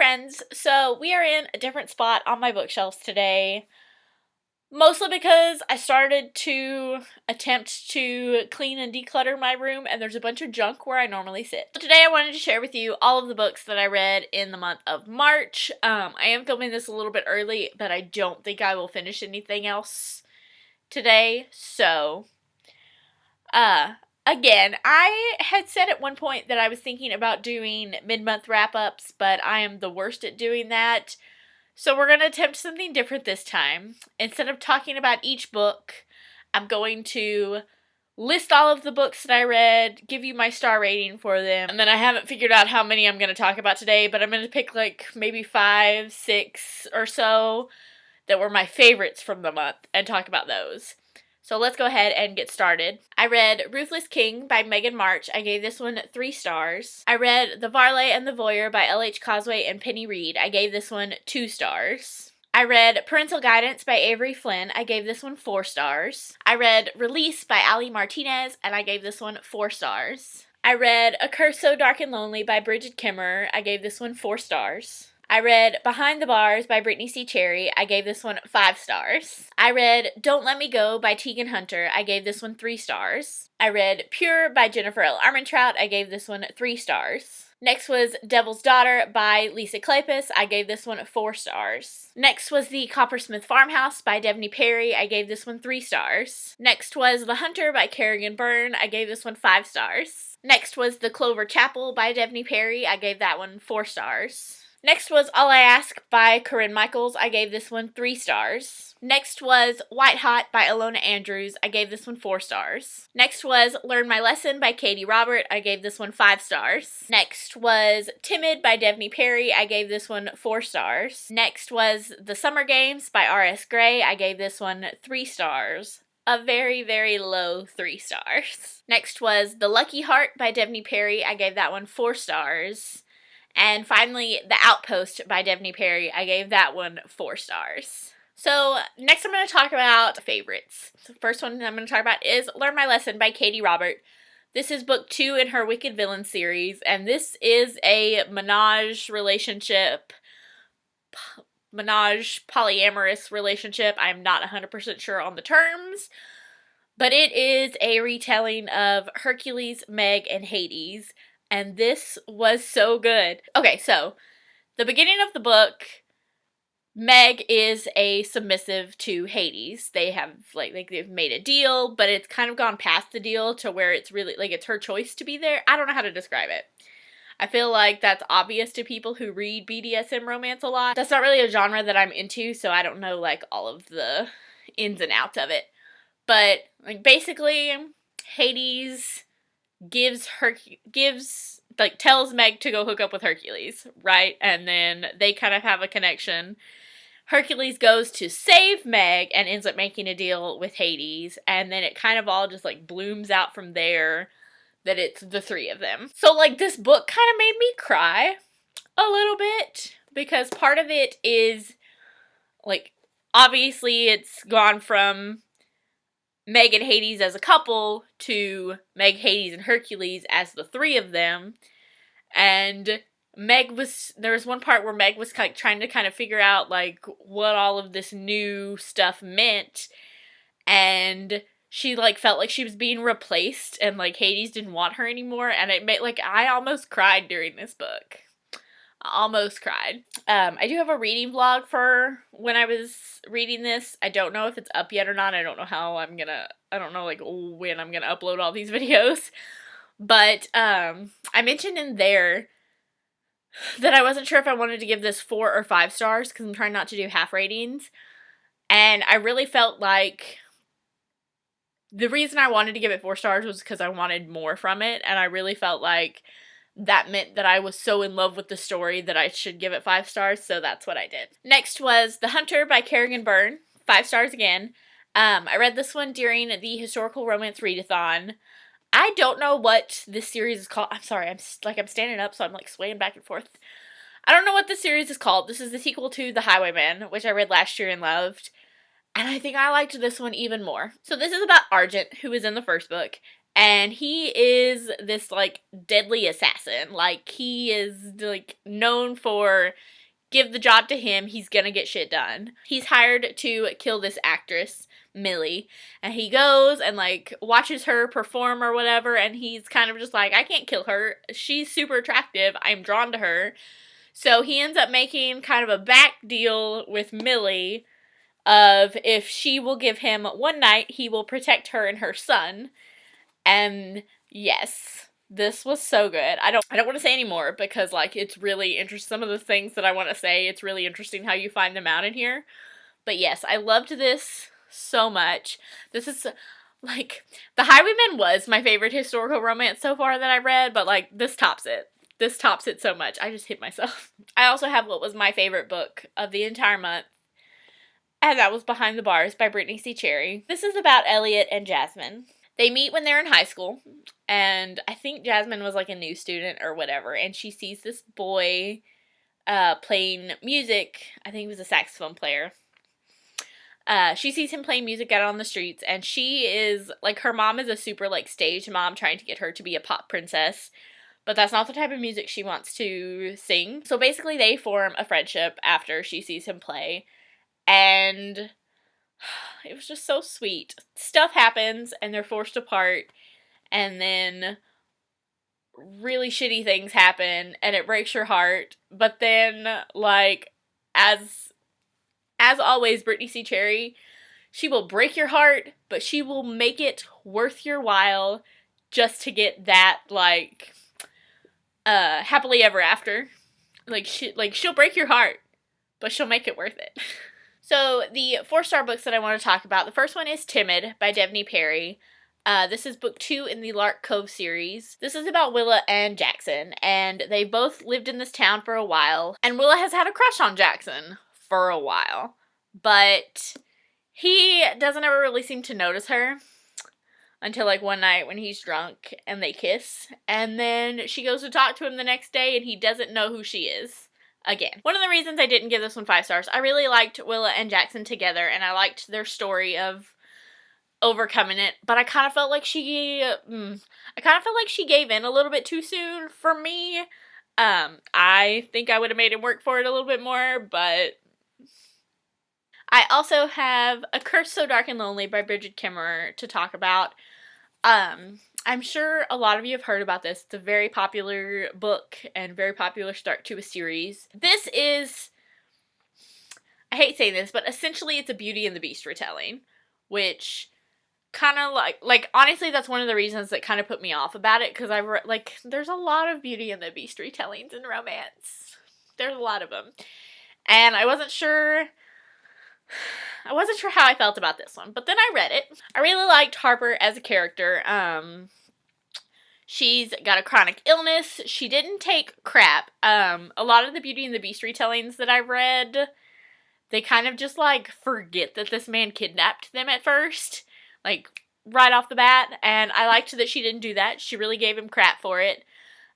friends, so we are in a different spot on my bookshelves today, mostly because I started to attempt to clean and declutter my room and there's a bunch of junk where I normally sit. So today I wanted to share with you all of the books that I read in the month of March. I am filming this a little bit early, but I don't think I will finish anything else today, so again, I had said at one point that I was thinking about doing mid-month wrap-ups, but I am the worst at doing that. So we're going to attempt something different this time. Instead of talking about each book, I'm going to list all of the books that I read, give you my star rating for them, and then I haven't figured out how many I'm going to talk about today, but I'm going to pick like maybe 5, 6 or so that were my favorites from the month and talk about those. So let's go ahead and get started. I read Ruthless King by Megan March. I gave this one 3 stars. I read The Varlet and the Voyeur by L.H. Cosway and Penny Reed. I gave this one 2 stars. I read Parental Guidance by Avery Flynn. I gave this one 4 stars. I read Release by Ali Martinez, and I gave this one 4 stars. I read A Curse So Dark and Lonely by Bridget Kimmer. I gave this one 4 stars. I read Behind the Bars by Brittany C. Cherry. I gave this one 5 stars. I read Don't Let Me Go by Tegan Hunter. I gave this one 3 stars. I read Pure by Jennifer L. Armentrout. I gave this one 3 stars. Next was Devil's Daughter by Lisa Kleypas. I gave this one 4 stars. Next was The Coppersmith Farmhouse by Devney Perry. I gave this one 3 stars. Next was The Hunter by Kerrigan Byrne. I gave this one 5 stars. Next was The Clover Chapel by Devney Perry. I gave that one 4 stars. Next was All I Ask by Corinne Michaels. I gave this one 3 stars. Next was White Hot by Alona Andrews. I gave this one 4 stars. Next was Learn My Lesson by Katie Robert. I gave this one 5 stars. Next was Timid by Devney Perry. I gave this one 4 stars. Next was The Summer Games by R.S. Gray. I gave this one 3 stars. A very, very low 3 stars. Next was The Lucky Heart by Devney Perry. I gave that one 4 stars. And finally, The Outpost by Devney Perry. I gave that one 4 stars. So next I'm going to talk about favorites. So the first one I'm going to talk about is Learn My Lesson by Katie Robert. This is book 2 in her Wicked Villain series, and this is a menage polyamorous relationship. I'm not 100% sure on the terms, but it is a retelling of Hercules, Meg, and Hades. And this was so good. Okay, so the beginning of the book, Meg is a submissive to Hades. They have, they've made a deal, but it's kind of gone past the deal to where it's really, it's her choice to be there. I don't know how to describe it. I feel like that's obvious to people who read BDSM romance a lot. That's not really a genre that I'm into, so I don't know, all of the ins and outs of it. But, basically, Hades tells Meg to go hook up with Hercules, right? And then they kind of have a connection. Hercules goes to save Meg and ends up making a deal with Hades, and then it kind of all just blooms out from there that it's the 3 of them. So this book kind of made me cry a little bit because part of it is obviously it's gone from Meg and Hades as a couple to Meg, Hades, and Hercules as the 3 of them. And there was one part where Meg was trying to figure out what all of this new stuff meant. And she felt like she was being replaced and Hades didn't want her anymore. And it made I almost cried during this book. Almost cried. I do have a reading vlog for when I was reading this. I don't know if it's up yet or not. I don't know when I'm gonna upload all these videos. But, I mentioned in there that I wasn't sure if I wanted to give this 4 or 5 stars because I'm trying not to do half ratings. And I really felt like the reason I wanted to give it 4 stars was because I wanted more from it. And I really felt like that meant that I was so in love with the story that I should give it 5 stars, so that's what I did. Next was The Hunter by Kerrigan Byrne, 5 stars again. I read this one during the Historical Romance Readathon. I don't know what this series is called. I'm sorry, I'm standing up, so I'm swaying back and forth. I don't know what this series is called. This is the sequel to The Highwayman, which I read last year and loved. And I think I liked this one even more. So this is about Argent, who was in the first book, And he is this, like, deadly assassin. Like, he is, like, known for give the job to him, he's gonna get shit done. He's hired to kill this actress, Millie, and he goes and, like, watches her perform or whatever, and he's kind of just like, I can't kill her. She's super attractive. I'm drawn to her. So he ends up making kind of a back deal with Millie of if she will give him one night, he will protect her and her son. And yes, this was so good. I don't want to say any more because, like, it's really interesting. Some of the things that I want to say, it's really interesting how you find them out in here. But yes, I loved this so much. This is, like, The Highwaymen was my favorite historical romance so far that I read, but, like, this tops it. This tops it so much. I just hit myself. I also have what was my favorite book of the entire month, and that was Behind the Bars by Brittany C. Cherry. This is about Elliot and Jasmine. They meet when they're in high school, and I think Jasmine was like a new student or whatever, and she sees this boy playing music. I think he was a saxophone player. She sees him playing music out on the streets, and she is, like, her mom is a super, like, stage mom trying to get her to be a pop princess, but that's not the type of music she wants to sing. So basically they form a friendship after she sees him play, and it was just so sweet. Stuff happens, and they're forced apart, and then really shitty things happen, and it breaks your heart. But then, like, as always, Brittany C. Cherry, she will break your heart, but she will make it worth your while just to get that, like, happily ever after. Like, she'll break your heart, but she'll make it worth it. So, the 4-star books that I want to talk about, the first one is Timid by Devney Perry. This is book 2 in the Lark Cove series. This is about Willa and Jackson, and they both lived in this town for a while, and Willa has had a crush on Jackson for a while, but he doesn't ever really seem to notice her until, like, one night when he's drunk and they kiss, and then she goes to talk to him the next day and he doesn't know who she is. Again, one of the reasons I didn't give this one 5 stars, I really liked Willa and Jackson together, and I liked their story of overcoming it, but I kind of felt like she gave in a little bit too soon for me. I think I would have made him work for it a little bit more, but I also have A Curse So Dark and Lonely by Brigid Kemmerer to talk about. I'm sure a lot of you have heard about this. It's a very popular book and very popular start to a series. This is, I hate saying this, but essentially it's a Beauty and the Beast retelling, which kind of like honestly that's one of the reasons that kind of put me off about it, because there's a lot of Beauty and the Beast retellings in romance. There's a lot of them. And I wasn't sure how I felt about this one, but then I read it. I really liked Harper as a character. She's got a chronic illness. She didn't take crap. A lot of the Beauty and the Beast retellings that I read, they kind of just, like, forget that this man kidnapped them at first, like, right off the bat, and I liked that she didn't do that. She really gave him crap for it.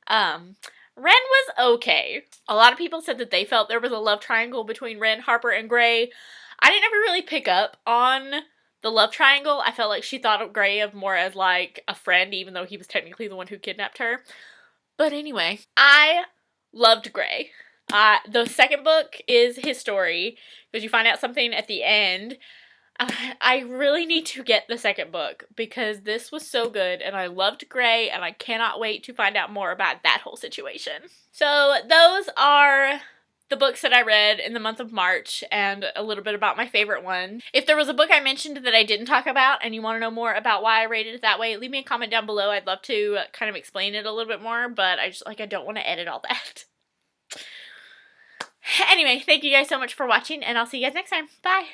Ren was okay. A lot of people said that they felt there was a love triangle between Ren, Harper, and Gray. I didn't ever really pick up on the love triangle. I felt like she thought of Gray of more as, like, a friend, even though he was technically the one who kidnapped her. But anyway, I loved Gray. The second book is his story, because you find out something at the end. I really need to get the second book, because this was so good, and I loved Gray, and I cannot wait to find out more about that whole situation. So those are the books that I read in the month of March, and a little bit about my favorite one. If there was a book I mentioned that I didn't talk about, and you want to know more about why I rated it that way, leave me a comment down below. I'd love to kind of explain it a little bit more, but I don't want to edit all that. Anyway, thank you guys so much for watching, and I'll see you guys next time. Bye!